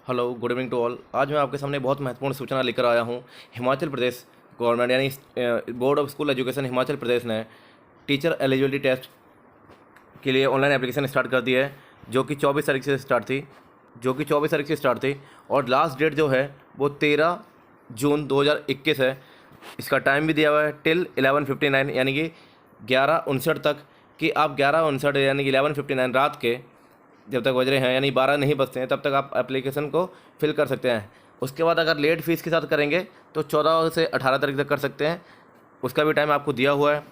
Hello, good evening to all. आज मैं आपके सामने बहुत महत्वपूर्ण सूचना लेकर आया हूँ। हिमाचल प्रदेश गवर्नमेंट यानी board of school education Himachal Pradesh ने टीचर एलिजिबिलिटी टेस्ट के लिए ऑनलाइन एप्लीकेशन स्टार्ट कर दी है, जो कि 24 तारीख से स्टार्ट थी और लास्ट डेट जो है वो 13 जून 2021 है। इसका टाइम भी दिया हुआ है टिल 11:59 यानी कि 11:59 तक, कि आप 11:59 यानी कि 11:59 रात के जब तक बज रहे हैं यानी 12 नहीं बजते हैं तब तक आप एप्लीकेशन को फिल कर सकते हैं। उसके बाद अगर लेट फीस के साथ करेंगे तो 14 से 18 तारीख तक कर सकते हैं, उसका भी टाइम आपको दिया हुआ है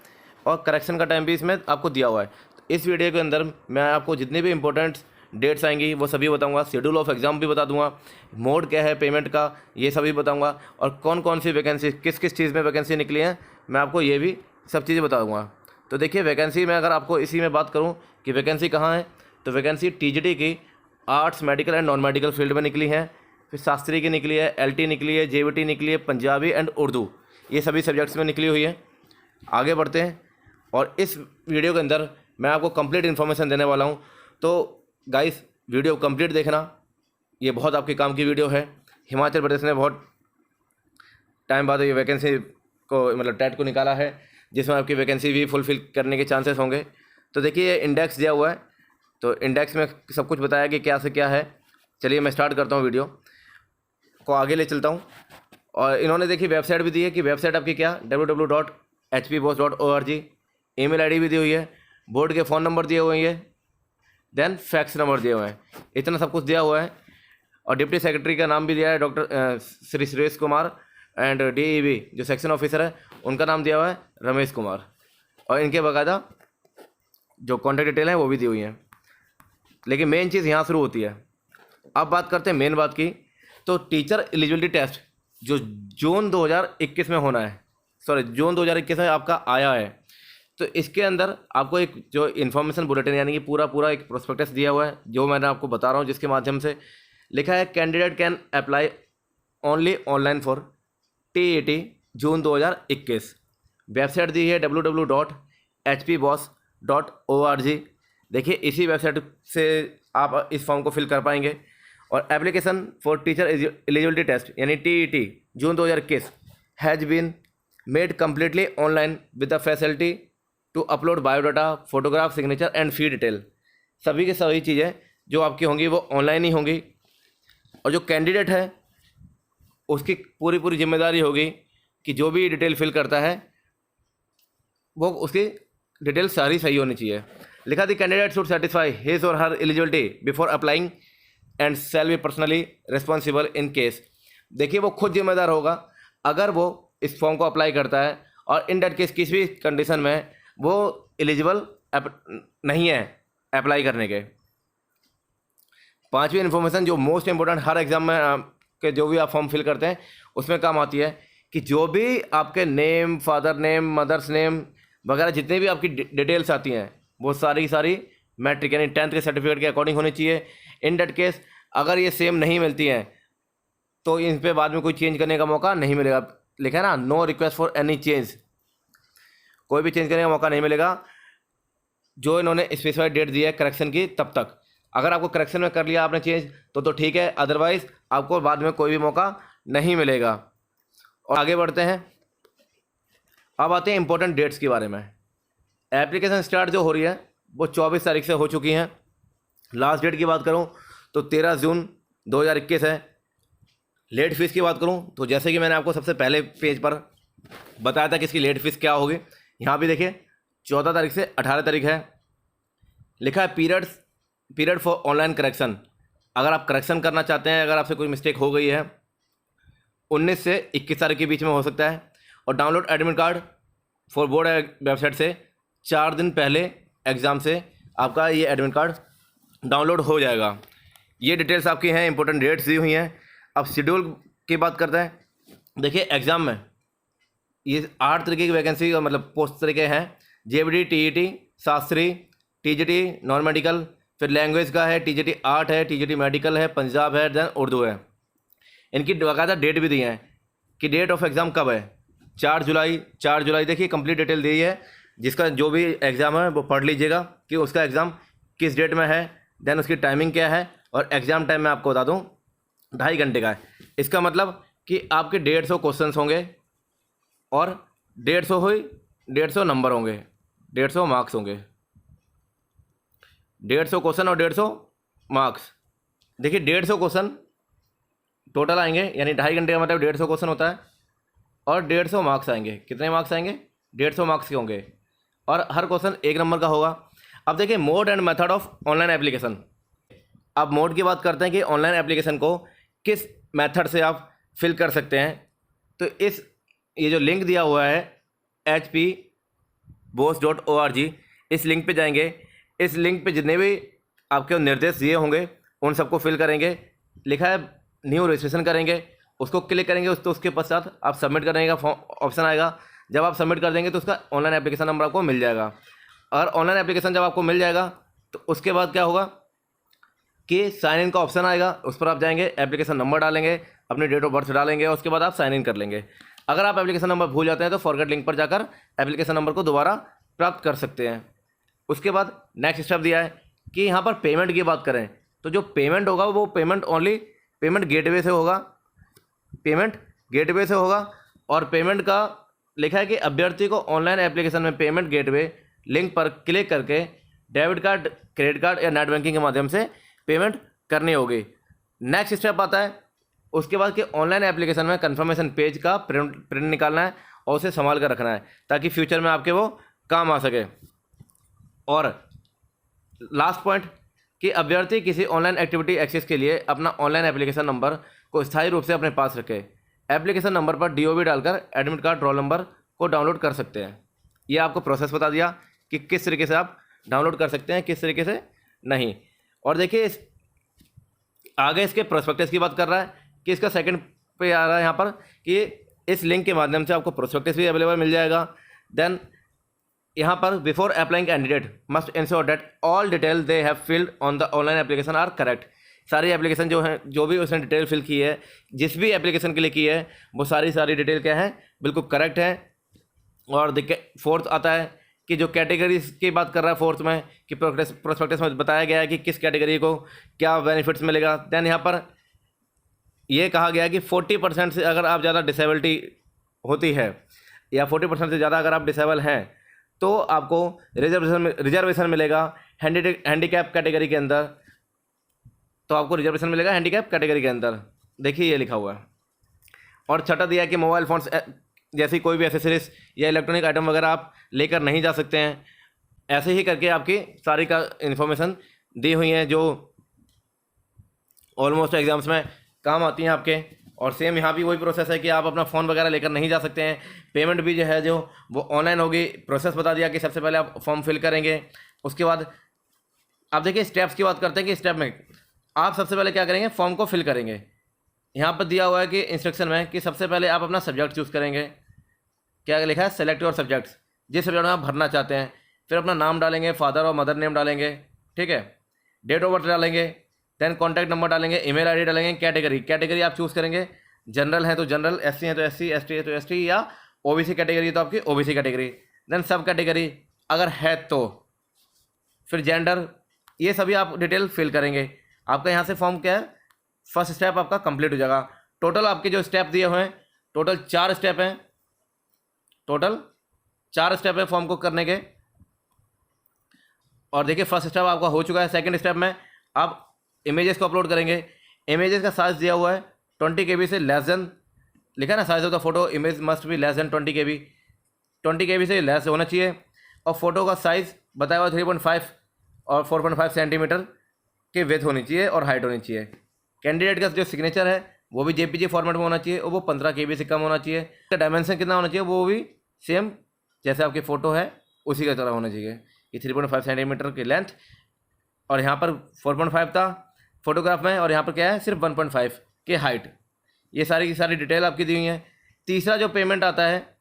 और करेक्शन का टाइम भी इसमें आपको दिया हुआ है। तो इस वीडियो के अंदर मैं आपको जितने भी इंपॉर्टेंट डेट्स आएंगी वो सभी बताऊंगा, शेड्यूल ऑफ एग्ज़ाम भी बता दूंगा, मोड क्या है पेमेंट का ये सभी बताऊंगा, और कौन कौन सी वैकेंसी किस किस चीज़ में वैकेंसी निकली है मैं आपको ये भी सब चीज़ें बता दूंगा। तो देखिए, वैकेंसी में अगर आपको इसी में बात करूँ कि वैकेंसी कहाँ है, तो वैकेंसी टीजीटी की arts, medical and non medical field में निकली है, फिर शास्त्री की निकली है, एलटी निकली है, जेवीटी निकली है, पंजाबी एंड उर्दू, ये सभी सब्जेक्ट्स में निकली हुई है। आगे बढ़ते हैं और इस वीडियो के अंदर मैं आपको कंप्लीट इन्फॉर्मेशन देने वाला हूँ। तो गाइस, वीडियो कंप्लीट देखना, ये बहुत आपके काम की वीडियो है। हिमाचल प्रदेश ने बहुत टाइम बाद ये वैकेंसी को मतलब टेट को निकाला है, जिसमें आपकी वैकेंसी भी फुलफिल करने के चांसेस होंगे। तो देखिए, ये इंडेक्स दिया हुआ है, तो इंडेक्स में सब कुछ बताया कि क्या से क्या है। चलिए मैं स्टार्ट करता हूँ, वीडियो को आगे ले चलता हूँ। और इन्होंने देखिए वेबसाइट भी दी है कि वेबसाइट आपकी क्या www.hpboss.org, ईमेल आईडी भी दी हुई है, बोर्ड के फ़ोन नंबर दिए हुए हैं, देन फैक्स नंबर दिए हुए हैं, इतना सब कुछ दिया हुआ है। और डिप्टी सेक्रेटरी का नाम भी दिया है doctor Shri Suresh Kumar, and DEB जो सेक्शन ऑफिसर है उनका नाम दिया हुआ है रमेश कुमार, और इनके बाकायदा जो कॉन्टैक्ट डिटेल है वो भी दी हुई है। लेकिन मेन चीज़ यहाँ शुरू होती है। अब बात करते हैं मेन बात की। तो टीचर एलिजिबिलिटी टेस्ट जो जून 2021 में होना है, जून 2021 में आपका आया है, तो इसके अंदर आपको एक जो इन्फॉर्मेशन बुलेटिन यानी कि पूरा एक प्रोस्पेक्टस दिया हुआ है, जो मैंने आपको बता रहा हूँ, जिसके माध्यम से लिखा है candidate can apply only online for TET June 2021। वेबसाइट दी है www.hpboss.org। देखिए, इसी वेबसाइट से आप इस फॉर्म को फिल कर पाएंगे। और application for teacher eligibility test यानी TET June 2021 has been made completely online with the facility to upload biodata, photograph, signature and fee detail. सभी की सभी चीज़ें जो आपकी होंगी वो ऑनलाइन ही होंगी, और जो कैंडिडेट है उसकी पूरी जिम्मेदारी होगी कि जो भी डिटेल फिल करता है वो उसकी डिटेल सारी सही होनी चाहिए। लिखा थी कैंडिडेट शुड सेटिस्फाई हिज और her eligibility before applying and shall be personally responsible in case. देखिए, वो खुद जिम्मेदार होगा अगर वो इस फॉर्म को अप्लाई करता है और इन डेट केस किसी भी कंडीशन में वो एलिजिबल नहीं है अप्लाई करने के। पांचवी इन्फॉर्मेशन जो मोस्ट इंपॉर्टेंट हर एग्जाम में के जो भी आप फॉर्म फिल करते हैं उसमें काम आती है, कि जो भी आपके name, father name, mother's name वगैरह जितने भी आपकी डिटेल्स आती हैं वो सारी की सारी मैट्रिक यानी 10th के सर्टिफिकेट के अकॉर्डिंग होनी चाहिए। इन डेट केस अगर ये सेम नहीं मिलती हैं तो इन पर बाद में कोई चेंज करने का मौका नहीं मिलेगा। लिखा है ना, no request for any change, कोई भी चेंज करने का मौका नहीं मिलेगा जो इन्होंने स्पेसिफाइड डेट दी है करेक्शन की तब तक। अगर आपको करेक्शन में कर लिया आपने चेंज तो ठीक है, अदरवाइज आपको बाद में कोई भी मौका नहीं मिलेगा। और आगे बढ़ते हैं, अब आते हैं इंपॉर्टेंट डेट्स के बारे में। एप्लीकेशन स्टार्ट जो हो रही है वो 24 तारीख से हो चुकी हैं। लास्ट डेट की बात करूं तो 13 जून 2021 है। लेट फीस की बात करूं तो जैसे कि मैंने आपको सबसे पहले पेज पर बताया था कि इसकी लेट फीस क्या होगी, यहाँ भी देखिए 14 तारीख से 18 तारीख है। लिखा है पीरियड फॉर ऑनलाइन करेक्शन। अगर आप करेक्शन करना चाहते हैं, अगर आपसे कोई मिस्टेक हो गई है, 19 से 21 तारीख के बीच में हो सकता है। और download admit card for board website से 4 दिन पहले एग्ज़ाम से आपका ये एडमिट कार्ड डाउनलोड हो जाएगा। ये डिटेल्स आपकी हैं, इंपॉर्टेंट डेट्स दी हुई हैं। अब शेड्यूल की बात करते हैं। देखिए, एग्ज़ाम में ये 8 तरीके की वैकेंसी मतलब पोस्ट तरीके हैं, JBD, TET, Shastri, TGT non medical, फिर लैंग्वेज का है, TGT आर्ट है, TGT मेडिकल है, पंजाब है, देन उर्दू है। इनकी बाकायदा डेट भी दी है कि डेट ऑफ एग्ज़ाम कब है, 4 जुलाई। देखिए, कंप्लीट डिटेल दी है, जिसका जो भी एग्ज़ाम है वो पढ़ लीजिएगा कि उसका एग्ज़ाम किस डेट में है, देन उसकी टाइमिंग क्या है। और एग्ज़ाम टाइम में आपको बता दूँ 2.5 घंटे का है। इसका मतलब कि आपके 150 क्वेश्चंस होंगे और 150 नंबर होंगे, 150 मार्क्स होंगे, 150 क्वेश्चन और 150 मार्क्स। देखिए 150 क्वेश्चन टोटल आएंगे, यानी 2.5 घंटे का मतलब 150 क्वेश्चन होता है और 150 मार्क्स आएंगे। कितने मार्क्स आएंगे? 150 मार्क्स के होंगे और हर क्वेश्चन 1 नंबर का होगा। अब देखिए mode and method of online application. अब मोड की बात करते हैं कि ऑनलाइन एप्लीकेशन को किस मेथड से आप फिल कर सकते हैं। तो ये जो लिंक दिया हुआ है hpboss.org, इस लिंक पे जाएंगे। इस लिंक पे जितने भी आपके निर्देश दिए होंगे उन सबको फिल करेंगे। लिखा है न्यू रजिस्ट्रेशन करेंगे, उसको क्लिक करेंगे। तो उसके पश्चात आप सबमिट करने का ऑप्शन आएगा। जब आप सबमिट कर देंगे तो उसका ऑनलाइन एप्लीकेशन नंबर आपको मिल जाएगा। और ऑनलाइन एप्लीकेशन जब आपको मिल जाएगा तो उसके बाद क्या होगा कि साइन इन का ऑप्शन आएगा, उस पर आप जाएंगे, एप्लीकेशन नंबर डालेंगे, अपनी डेट ऑफ बर्थ डालेंगे और उसके बाद आप साइन इन कर लेंगे। अगर आप एप्लीकेशन नंबर भूल जाते हैं तो फॉरगेट लिंक पर जाकर एप्लीकेशन नंबर को दोबारा प्राप्त कर सकते हैं। उसके बाद नेक्स्ट स्टेप दिया है कि यहाँ पर पेमेंट की बात करें तो जो पेमेंट होगा वो पेमेंट ओनली पेमेंट गेटवे से होगा, पेमेंट गेटवे से होगा। और पेमेंट का लिखा है कि अभ्यर्थी को ऑनलाइन एप्लीकेशन में पेमेंट गेटवे लिंक पर क्लिक करके डेबिट कार्ड, क्रेडिट कार्ड या नेट बैंकिंग के माध्यम से पेमेंट करनी होगी। नेक्स्ट स्टेप आता है उसके बाद कि ऑनलाइन एप्लीकेशन में कंफर्मेशन पेज का प्रिंट निकालना है और उसे संभाल कर रखना है ताकि फ्यूचर में आपके वो काम आ सके। और लास्ट पॉइंट कि अभ्यर्थी किसी ऑनलाइन एक्टिविटी एक्सेस के लिए अपना ऑनलाइन एप्लीकेशन नंबर को स्थायी रूप से अपने पास रखे। एप्लीकेशन नंबर पर DOB डालकर एडमिट कार्ड रोल नंबर को डाउनलोड कर सकते हैं। ये आपको प्रोसेस बता दिया कि किस तरीके से आप डाउनलोड कर सकते हैं, किस तरीके से नहीं। और देखिए आगे इसके प्रोस्पेक्टस की बात कर रहा है कि इसका सेकंड पे आ रहा है यहाँ पर कि इस लिंक के माध्यम से आपको प्रोस्पेक्टस भी अवेलेबल मिल जाएगा। देन यहाँ पर before applying candidate must ensure that all detail they have filled on the online application are correct. सारी एप्लीकेशन जो है, जो भी उसने डिटेल फिल की है, जिस भी एप्लीकेशन के लिए की है, वो सारी डिटेल क्या है, बिल्कुल करेक्ट है। और देखिए फोर्थ आता है कि जो कैटेगरीज की बात कर रहा है फोर्थ में कि प्रोस्पेक्टस में बताया गया है कि किस कैटेगरी को क्या बेनिफिट्स मिलेगा। देन यहाँ पर ये कहा गया है कि 40% से अगर आप ज़्यादा डिसेबिलिटी होती है या 40% से ज़्यादा अगर आप डिसेबल हैं तो आपको रिजर्वेशन मिलेगा हैंडीकैप कैटेगरी के अंदर। तो आपको रिजर्वेशन मिलेगा हैंडीकैप कैटेगरी के अंदर, देखिए ये लिखा हुआ है। और छठा दिया है कि मोबाइल फ़ोन्स जैसी कोई भी एसेसरीज या इलेक्ट्रॉनिक आइटम वगैरह आप लेकर नहीं जा सकते हैं। ऐसे ही करके आपकी सारी का इन्फॉर्मेशन दी हुई है जो ऑलमोस्ट एग्जाम्स में काम आती हैं आपके। और सेम यहाँ भी वही प्रोसेस है कि आप अपना फ़ोन वगैरह लेकर नहीं जा सकते हैं। पेमेंट भी जो है जो वो ऑनलाइन होगी। प्रोसेस बता दिया कि सबसे पहले आप फॉर्म फिल करेंगे, उसके बाद आप देखिए स्टेप्स की बात करते हैं कि स्टेप में आप सबसे पहले क्या करेंगे, फॉर्म को फिल करेंगे। यहाँ पर दिया हुआ है कि इंस्ट्रक्शन में कि सबसे पहले आप अपना सब्जेक्ट चूज़ करेंगे। क्या लिखा है, सेलेक्ट योर सब्जेक्ट्स, जिस सब्जेक्ट में आप भरना चाहते हैं। फिर अपना नाम डालेंगे, फादर और मदर नेम डालेंगे, ठीक है, डेट ऑफ बर्थ डालेंगे, देन कॉन्टैक्ट नंबर डालेंगे, ईमेल आईडी डालेंगे। कैटेगरी आप चूज़ करेंगे, जनरल है तो जनरल, SC है तो SC, ST है तो ST, या OBC कैटेगरी तो आपकी OBC कैटेगरी। देन सब कैटेगरी अगर है तो फिर जेंडर, ये सभी आप डिटेल फिल करेंगे। आपका यहाँ से फॉर्म क्या है, फर्स्ट स्टेप आपका कंप्लीट हो जाएगा। टोटल आपके जो स्टेप दिए हुए हैं टोटल 4 स्टेप हैं, टोटल 4 स्टेप है फॉर्म को करने के। और देखिए फर्स्ट स्टेप आपका हो चुका है। सेकंड स्टेप में आप इमेजेस को अपलोड करेंगे। इमेजेस का साइज दिया हुआ है 20 KB से लेस देन, लिखा है ना, size of the photo image must be less than 20 KB, 20 KB से लेस होना चाहिए। और फोटो का साइज बताया हुआ 3.5 और 4.5 सेंटीमीटर की विड्थ होनी चाहिए और हाइट होनी चाहिए। कैंडिडेट का जो सिग्नेचर है वो भी JPG फॉर्मेट में होना चाहिए और वो 15 KB से कम होना चाहिए। इसका डायमेंशन कितना होना चाहिए, वो भी सेम जैसे आपकी फ़ोटो है उसी की तरह होना चाहिए। ये 3.5 सेंटीमीटर की लेंथ और यहाँ पर 4.5 था फोटोग्राफ में, और यहाँ पर क्या है सिर्फ 1.5 की हाइट। ये सारी की सारी डिटेल आपकी दी हुई है। तीसरा जो पेमेंट आता है,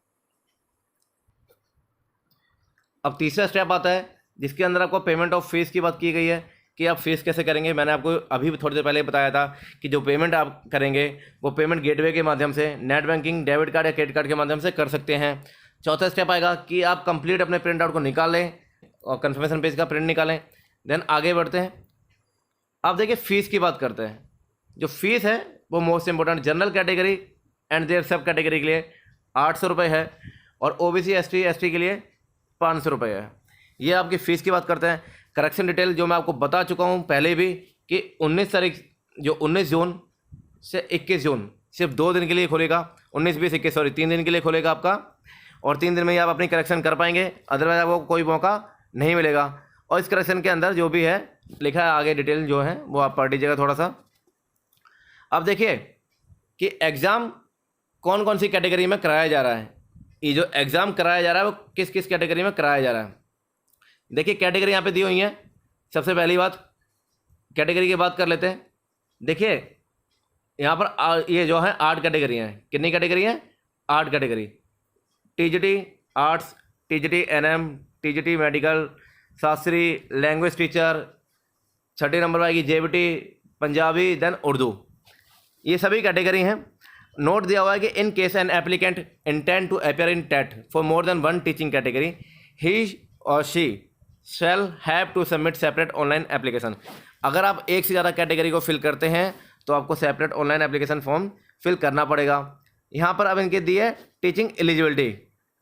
अब तीसरा स्टेप आता है जिसके अंदर आपको पेमेंट ऑफ फीस की बात की गई है कि आप फीस कैसे करेंगे। मैंने आपको अभी थोड़ी देर पहले बताया था कि जो पेमेंट आप करेंगे वो पेमेंट गेटवे के माध्यम से, नेट बैंकिंग, डेबिट कार्ड या क्रेडिट कार्ड के माध्यम से कर सकते हैं। चौथा स्टेप आएगा कि आप कंप्लीट अपने प्रिंट आउट को निकाल लें और कन्फर्मेशन पेज का प्रिंट निकालें। देन आगे बढ़ते हैं। अब देखिए फ़ीस की बात करते हैं। जो फीस है वो most important general category and their sub category के लिए 800 रुपये है, और OBC ST के लिए 500 रुपये है। ये आपकी फ़ीस की बात करते हैं। करेक्शन डिटेल जो मैं आपको बता चुका हूँ पहले भी कि 19 तारीख जो 19 जून से 21 जून सिर्फ 2 दिन के लिए खोलेगा, 19, 20, 21 सॉरी 3 दिन के लिए खोलेगा आपका, और 3 दिन में ही आप अपनी करेक्शन कर पाएंगे, अदरवाइज आपको कोई मौका नहीं मिलेगा। और इस करेक्शन के अंदर जो भी है लिखा है आगे डिटेल जो है वो आप पढ़ लीजिएगा थोड़ा सा। अब देखिए कि एग्ज़ाम कौन कौन सी कैटेगरी में कराया जा रहा है। ये जो एग्ज़ाम कराया जा रहा है वो किस किस कैटेगरी में कराया जा रहा है। देखिए कैटेगरी यहाँ पे दी हुई है। सबसे पहली बात कैटेगरी की बात कर लेते हैं। देखिए यहाँ पर ये जो है 8 कैटेगरी हैं। कितनी कैटेगरी हैं? 8 category. TGT arts, TGT NM, TGT medical, Shastri, language teacher, 6 number पर आएगी JBT पंजाबी, देन उर्दू। ये सभी कैटेगरी हैं। नोट दिया हुआ है कि in case an applicant intend to appear in TET for more than 1 teaching category he और she shall have to submit separate online application. अगर आप एक से ज़्यादा कैटेगरी को फिल करते हैं तो आपको separate online application form fill करना पड़ेगा। यहाँ पर अब इनके दिए टीचिंग एलिजिबिलिटी।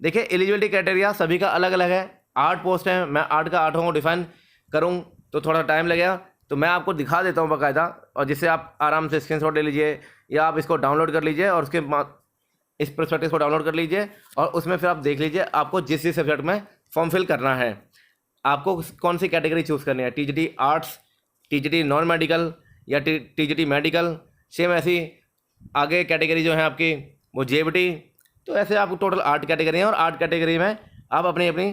देखिए एलिजिबिलिटी क्राइटेरिया सभी का अलग अलग है। 8 पोस्ट हैं, मैं 8 का 8 को डिफाइन करूँ तो थोड़ा टाइम लगेगा, तो मैं आपको दिखा देता हूँ बाकायदा, और जिससे आप आराम से स्क्रीनशॉट ले लीजिए या आप इसको डाउनलोड कर लीजिए और उसके बाद इस प्रोस्पेक्टस को डाउनलोड कर लीजिए और उसमें फिर आप देख लीजिए आपको जिस जिस सब्जेक्ट में फॉर्म फिल करना है, आपको कौन सी कैटेगरी चूज़ करनी है। TGT arts, TGT non medical या TGT मेडिकल, सेम ऐसी आगे कैटेगरी जो है आपकी वो JBT। तो ऐसे आपको टोटल 8 कैटेगरी हैं और 8 कैटेगरी में आप अपनी अपनी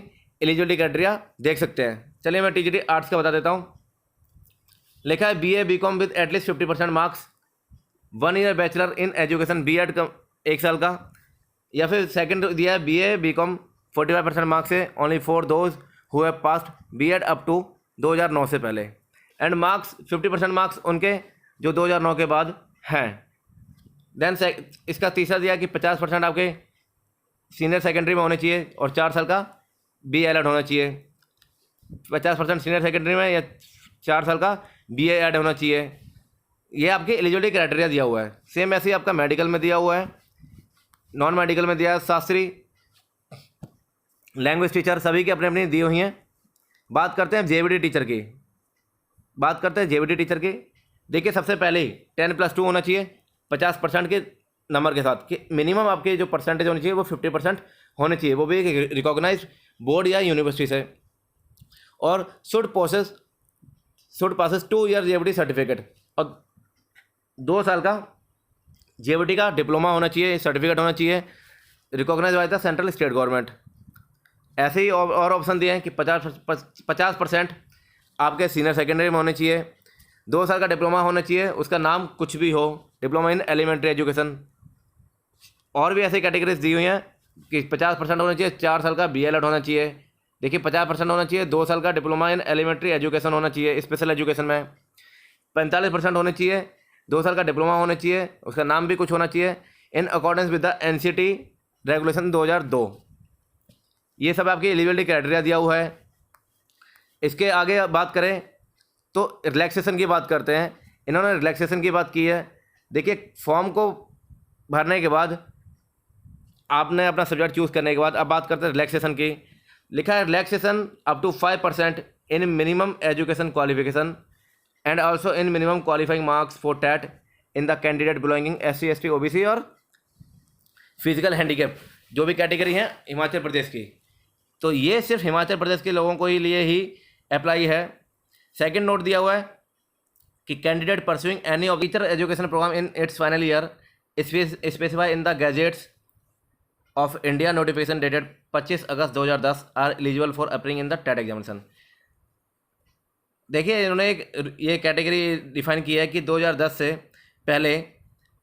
एलिजिबिलिटी क्राइटेरिया देख सकते हैं। चलिए मैं TGT आर्ट्स का बता देता हूँ। लिखा है BA BCom with at least 50% marks, 1 year bachelor in education B.Ed का 1 साल का, या फिर सेकंड दिया है BA BCom 45% मार्क्स है only for those who have passed B.Ed up to 2009 से पहले, एंड मार्क्स 50% मार्क्स उनके जो 2009 के बाद हैं। देन इसका तीसरा दिया कि 50% आपके सीनियर सेकेंडरी में होने चाहिए और 4 साल का B.Ed होना चाहिए। 50% सीनियर सेकेंडरी में या 4 साल का B.Ed होना चाहिए। ये आपके एलिजिबिलिटी क्राइटेरिया दिया हुआ है। सेम ऐसे ही आपका मेडिकल में दिया हुआ है, नॉन मेडिकल में दिया है, शास्त्री, लैंग्वेज टीचर, सभी की अपनी अपनी दी हुई हैं। बात करते हैं JBT टीचर की। देखिए सबसे पहले ही 10+2 होना चाहिए 50% के नंबर के साथ, कि मिनिमम आपके जो परसेंटेज होनी चाहिए वो 50% होने चाहिए, वो भी एक रिकॉग्नाइज्ड बोर्ड या यूनिवर्सिटी से। और should passes 2 year JBT certificate, और 2 साल का JBT का डिप्लोमा होना चाहिए, सर्टिफिकेट होना चाहिए, recognise by the central state government. ऐसे ही और ऑप्शन दिए हैं कि 50% आपके सीनियर सेकेंडरी में होने चाहिए, 2 साल का डिप्लोमा होना चाहिए, उसका नाम कुछ भी हो, डिप्लोमा इन एलिमेंट्री एजुकेशन। और भी ऐसी कैटेगरीज दी हुई हैं कि 50% होना चाहिए, 4 साल का B.Ed होना चाहिए। देखिए 50% होना चाहिए, 2 साल का डिप्लोमा इन एलिमेंट्री एजुकेशन होना चाहिए स्पेशल एजुकेशन में। 45% होने चाहिए, 2 साल का डिप्लोमा होना चाहिए, उसका नाम भी कुछ होना चाहिए, in accordance with the NCT regulation 2002। ये सब आपकी एलिजिबिलिटी क्राइटेरिया दिया हुआ है। इसके आगे बात करें तो रिलैक्सेशन की बात करते हैं। इन्होंने रिलैक्सेशन की बात की है। देखिए फॉर्म को भरने के बाद आपने अपना सब्जेक्ट चूज़ करने के बाद अब बात करते हैं रिलैक्सेशन की। लिखा है relaxation up to 5% in minimum education qualification and also in minimum qualifying marks for TET in the candidate belonging SC ST OBC और फिजिकल हैंडीकैप, जो भी कैटेगरी है हिमाचल प्रदेश की। तो ये सिर्फ हिमाचल प्रदेश के लोगों को ही लिए ही अप्लाई है। सेकंड नोट दिया हुआ है कि candidate pursuing any of teacher education programme in its final year specify in the gazette of India notification dated 25 August 2010 are eligible for appearing in the TET examination. देखिए इन्होंने ये category define की है कि 2010 से पहले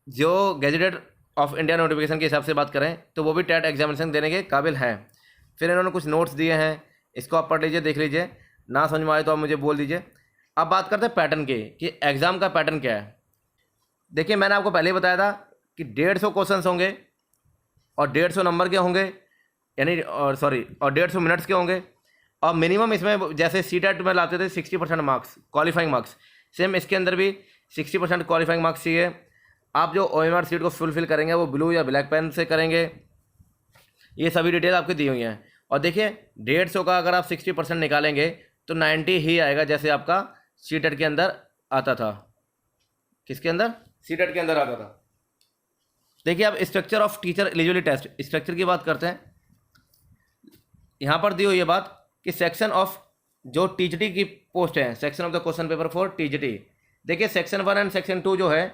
जो गैजेटेड ऑफ इंडिया नोटिफिकेशन के हिसाब से बात करें तो वो भी टेट एग्जामिनेशन देने के काबिल हैं। फिर इन्होंने कुछ नोट्स दिए हैं, इसको आप पढ़ लीजिए, देख लीजिए, ना समझ में आए तो आप मुझे बोल दीजिए। अब बात करते हैं पैटर्न की कि एग्ज़ाम का पैटर्न क्या है। देखिए मैंने आपको पहले ही बताया था कि 150 क्वेश्चंस होंगे और 150 नंबर के होंगे, यानी और 150 मिनट्स के होंगे, और मिनिमम इसमें जैसे CTET में लाते थे 60% मार्क्स क्वालिफाइंग मार्क्स, सेम इसके अंदर भी 60% क्वालिफाइंग मार्क्स चाहिए। आप जो OMR सीट को फुलफिल करेंगे वो ब्लू या ब्लैक पेन से करेंगे। ये सभी डिटेल आपकी दी हुई हैं। और देखिए 150 का अगर आप 60% निकालेंगे तो 90 ही आएगा, जैसे आपका सीटेट के अंदर आता था। किसके अंदर? सीटेट के अंदर आता था। देखिए अब structure of teacher eligibility test, structure की बात करते हैं। यहाँ पर दी हुई है बात कि सेक्शन ऑफ जो टीजीटी की पोस्ट है, section of the question paper for TGT. देखिए सेक्शन 1 एंड सेक्शन 2 जो है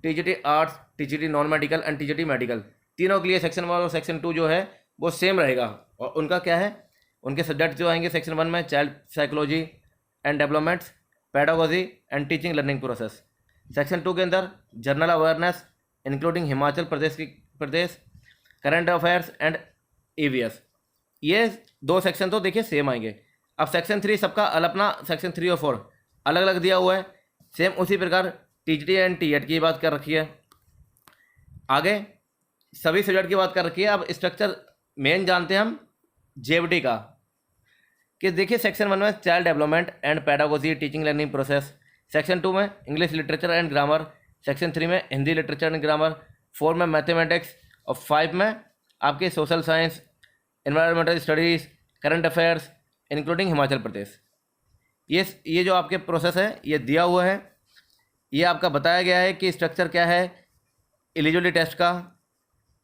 TGT arts, TGT non medical and TGT medical, तीनों के लिए सेक्शन 1 और सेक्शन 2 जो है वो सेम रहेगा। और उनका क्या है, उनके सब्जेक्ट जो आएंगे सेक्शन 1 में child psychology and developments, pedagogy and teaching learning process. Section 2 के अंदर general awareness including Himachal Pradesh current affairs and EVS। ये 2 सेक्शन तो देखिए सेम आएंगे। अब सेक्शन 3 सबका अपना सेक्शन 3 और 4 अलग अलग दिया हुआ है। सेम उसी प्रकार टीजीटी एंड टीएट की बात कर रखी है, आगे सभी सब्जेक्ट की बात कर रखी है। अब स्ट्रक्चर मेन जानते हैं हम जेबीटी का, कि देखिए सेक्शन 1 में child development and pedagogy teaching learning process, section 2 में English literature and grammar, section 3 में हिंदी लिटरेचर एंड ग्रामर, 4 में मैथमेटिक्स और 5 में आपके social science, environmental studies, current affairs including Himachal Pradesh. ये जो आपके प्रोसेस है ये दिया हुआ है। ये आपका बताया गया है कि स्ट्रक्चर क्या है एलिजिबिलिटी टेस्ट का।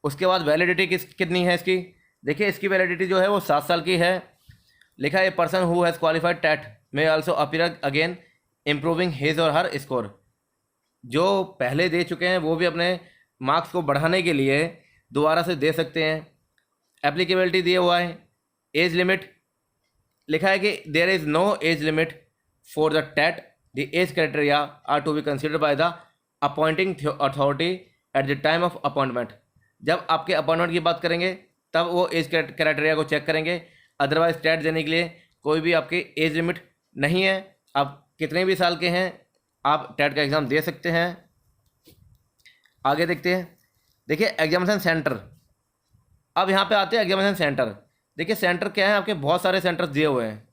उसके बाद वैलिडिटी कितनी है इसकी। देखिए इसकी वैलिडिटी जो है वो 7 साल की है। लिखा है person who has qualified TET may also appear again improving his और हर स्कोर। जो पहले दे चुके हैं वो भी अपने मार्क्स को बढ़ाने के लिए दोबारा से दे सकते हैं। एप्लीकेबिलिटी दिया हुआ है। एज लिमिट लिखा है कि there is no age limit for the TET, the age criteria are to be considered by the appointing authority at the time of appointment. जब आपके अपॉइंटमेंट की बात करेंगे तब वो एज क्राइटेरिया को चेक करेंगे। अदरवाइज टेट देने के लिए कोई भी आपकी एज लिमिट नहीं है। आप कितने भी साल के हैं आप टेट का एग्ज़ाम दे सकते हैं। आगे देखते हैं। देखिए एग्जामिनेशन सेंटर, अब यहाँ पे आते हैं एग्जामिनेशन सेंटर। देखिए सेंटर क्या है, आपके बहुत सारे सेंटर्स दिए हुए हैं।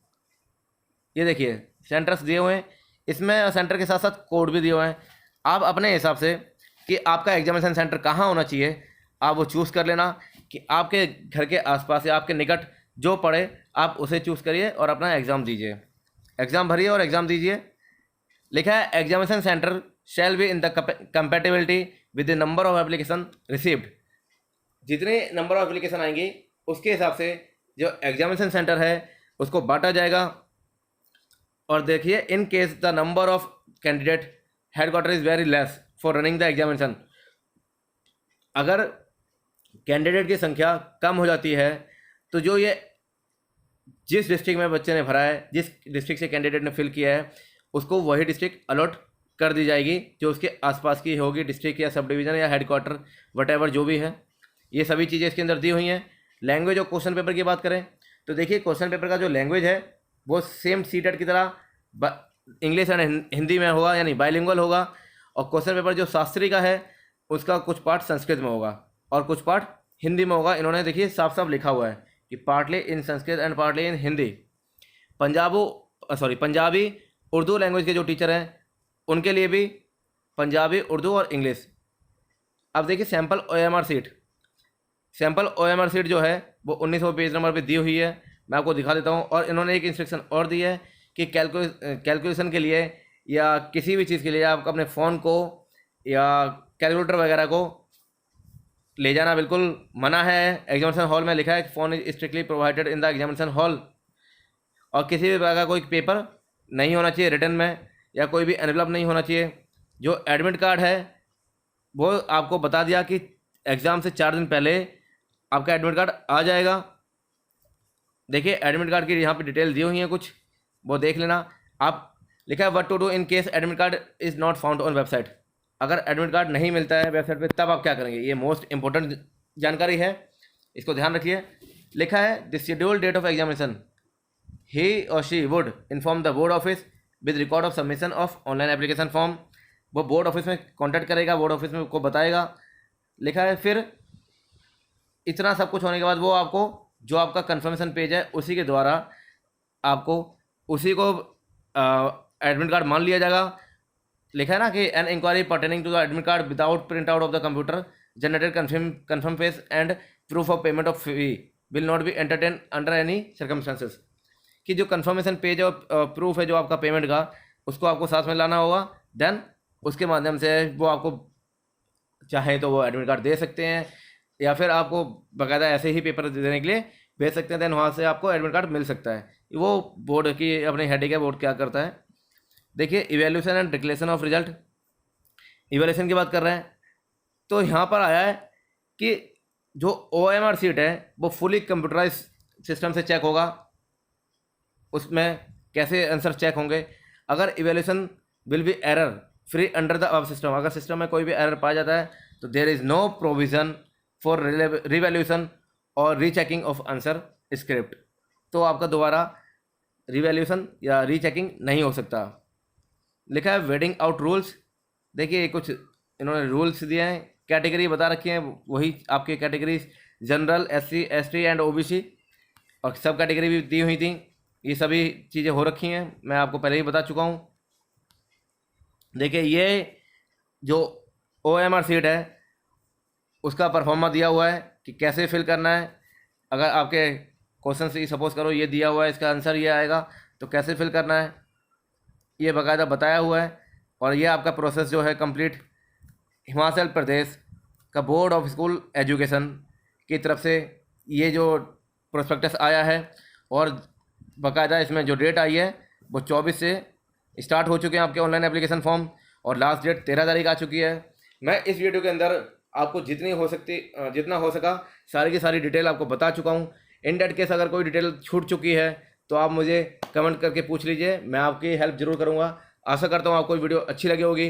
ये देखिए सेंटर्स दिए हुए हैं, इसमें सेंटर के साथ साथ कोड भी दिए हुए हैं। आप अपने हिसाब से कि आपका एग्जामिनेशन सेंटर कहाँ होना चाहिए आप वो चूज़ कर लेना, कि आपके घर के आसपास या आपके निकट जो पड़े आप उसे चूज़ करिए और अपना एग्ज़ाम दीजिए, एग्ज़ाम भरिए और एग्ज़ाम दीजिए। लिखा है examination centre shall be in the compatibility with the number of application received. जितने नंबर ऑफ एप्लीकेशन आएंगी उसके हिसाब से जो एग्जामिनेशन सेंटर है उसको बांटा जाएगा। और देखिए in case the number of candidate headquarter is very less for running the examination. अगर कैंडिडेट की संख्या कम हो जाती है तो जो ये जिस डिस्ट्रिक्ट में बच्चे ने भरा है, जिस डिस्ट्रिक्ट से कैंडिडेट ने फिल किया है उसको वही डिस्ट्रिक्ट अलॉट कर दी जाएगी जो उसके आसपास की होगी, डिस्ट्रिक्ट या सब डिवीज़न या हेडक्वार्टर वटेवर जो भी है। ये सभी चीज़ें इसके अंदर दी हुई हैं। लैंग्वेज और क्वेश्चन पेपर की बात करें तो देखिए क्वेश्चन पेपर का जो लैंग्वेज है वो सेम सीटेट की तरह इंग्लिश एंड हिंदी में होगा, यानी बाइलिंगुअल होगा। और क्वेश्चन पेपर जो शास्त्री का है उसका कुछ पार्ट संस्कृत में होगा और कुछ पार्ट हिंदी में होगा। इन्होंने देखिए साफ साफ लिखा हुआ है कि partly in Sanskrit and partly in Hindi. Punjabi Urdu language के जो टीचर हैं उनके लिए भी पंजाबी, उर्दू और इंग्लिश। अब देखिए सैम्पल OMR सीट जो है वो 1900 पेज नंबर पे दी हुई है। मैं आपको दिखा देता हूँ। और इन्होंने एक इंस्ट्रक्शन और दी है कि कैलकुलेशन के लिए या किसी भी चीज़ के लिए आप अपने फ़ोन को या कैलकुलेटर वगैरह को ले जाना बिल्कुल मना है। एग्जामिनेशन हॉल में लिखा है कि phone is strictly provided in the examination hall. और किसी भी प्रकार का कोई पेपर नहीं होना चाहिए रिटर्न में, या कोई भी एनवलप नहीं होना चाहिए। जो एडमिट कार्ड है वो आपको बता दिया कि एग्ज़ाम से 4 दिन पहले आपका एडमिट कार्ड आ जाएगा। देखिए एडमिट कार्ड की यहाँ पे डिटेल दी हुई है कुछ, वो देख लेना आप। लिखा है what to do in case admit card is not found on website. अगर एडमिट कार्ड नहीं मिलता है वेबसाइट पे तब आप क्या करेंगे, ये मोस्ट इंपॉर्टेंट जानकारी है, इसको ध्यान रखिए। लिखा है the schedule date of examination he or she would inform the board office with record of submission of online application form। वो बोर्ड ऑफिस में कांटेक्ट करेगा, बोर्ड ऑफिस में को बताएगा। लिखा है फिर इतना सब कुछ होने के बाद वो आपको जो आपका कंफर्मेशन पेज है उसी के द्वारा आपको उसी को एडमिट कार्ड मान लिया जाएगा। लिखा है ना कि an inquiry pertaining to the admit card without print out of the computer generated confirm face and proof of payment of fee will not be entertain under any circumstances. कि जो confirmation page और proof है जो आपका payment का, उसको आपको साथ में लाना होगा। देन उसके माध्यम से वो आपको चाहे तो वो एडमिट कार्ड दे सकते हैं, या फिर आपको बाकायदा ऐसे ही पेपर देने के लिए भेज सकते हैं। देन वहाँ से आपको एडमिट कार्ड मिल सकता है। वो बोर्ड की अपनी हेडिंग है, बोर्ड क्या करता है। देखिए evaluation and declaration of result, evaluation की बात कर रहे हैं तो यहाँ पर आया है कि जो OMR सीट है वो फुली कंप्यूटराइज सिस्टम से चेक होगा। उसमें कैसे आंसर चेक होंगे, अगर evaluation will be error free under the अब सिस्टम, अगर सिस्टम में कोई भी एरर पाया जाता है तो there is no provision for revaluation और रीचेकिंग ऑफ आंसर स्क्रिप्ट। तो आपका दोबारा रिवैल्यूशन या रीचेकिंग नहीं हो सकता। लिखा है वेडिंग आउट रूल्स। देखिए कुछ इन्होंने रूल्स दिए हैं, कैटेगरी बता रखी हैं, वही आपकी category general, SC ST and OBC, और सब कैटेगरी भी दी हुई थी। ये सभी चीज़ें हो रखी हैं, मैं आपको पहले ही बता चुका हूँ। देखिए ये जो OMR सीट है उसका परफॉर्मा दिया हुआ है कि कैसे फिल करना है। अगर आपके क्वेश्चन से सपोज करो ये दिया हुआ है, इसका आंसर ये आएगा, तो कैसे फिल करना है ये बाकायदा बताया हुआ है। और ये आपका प्रोसेस जो है कंप्लीट हिमाचल प्रदेश का बोर्ड ऑफ स्कूल एजुकेशन की तरफ से ये जो प्रोस्पेक्टस आया है, और बाकायदा इसमें जो डेट आई है वो 24 से स्टार्ट हो चुके हैं आपके ऑनलाइन एप्लीकेशन फॉर्म, और लास्ट डेट 13 तारीख आ चुकी है। मैं इस वीडियो के अंदर आपको जितना हो सका सारी की सारी डिटेल आपको बता चुका हूँ। इन डेट केस अगर कोई डिटेल छूट चुकी है तो आप मुझे कमेंट करके पूछ लीजिए, मैं आपकी हेल्प ज़रूर करूँगा। आशा करता हूँ आपको वीडियो अच्छी लगी होगी।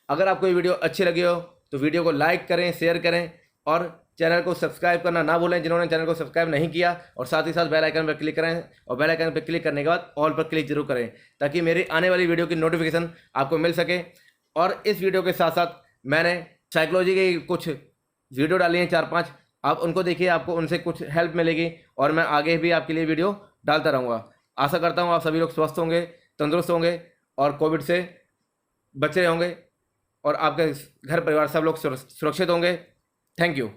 अगर आपको वीडियो अच्छी लगी हो तो वीडियो को लाइक करें, शेयर करें, और चैनल को सब्सक्राइब करना ना भूलें जिन्होंने चैनल को सब्सक्राइब नहीं किया, और साथ ही साथ बेल आइकन पर क्लिक करें, और बेल आइकन पर क्लिक करने के बाद ऑल पर क्लिक जरूर करें ताकि मेरी आने वाली वीडियो की नोटिफिकेशन आपको मिल सके। और इस वीडियो के साथ साथ मैंने साइकोलॉजी की कुछ वीडियो डाली हैं 4-5, आप उनको देखिए, आपको उनसे कुछ हेल्प मिलेगी, और मैं आगे भी आपके लिए वीडियो डालता रहूँगा। आशा करता हूँ आप सभी लोग स्वस्थ होंगे, तंदुरुस्त होंगे, और कोविड से बचे होंगे, और आपके घर परिवार सब लोग सुरक्षित होंगे। Thank you.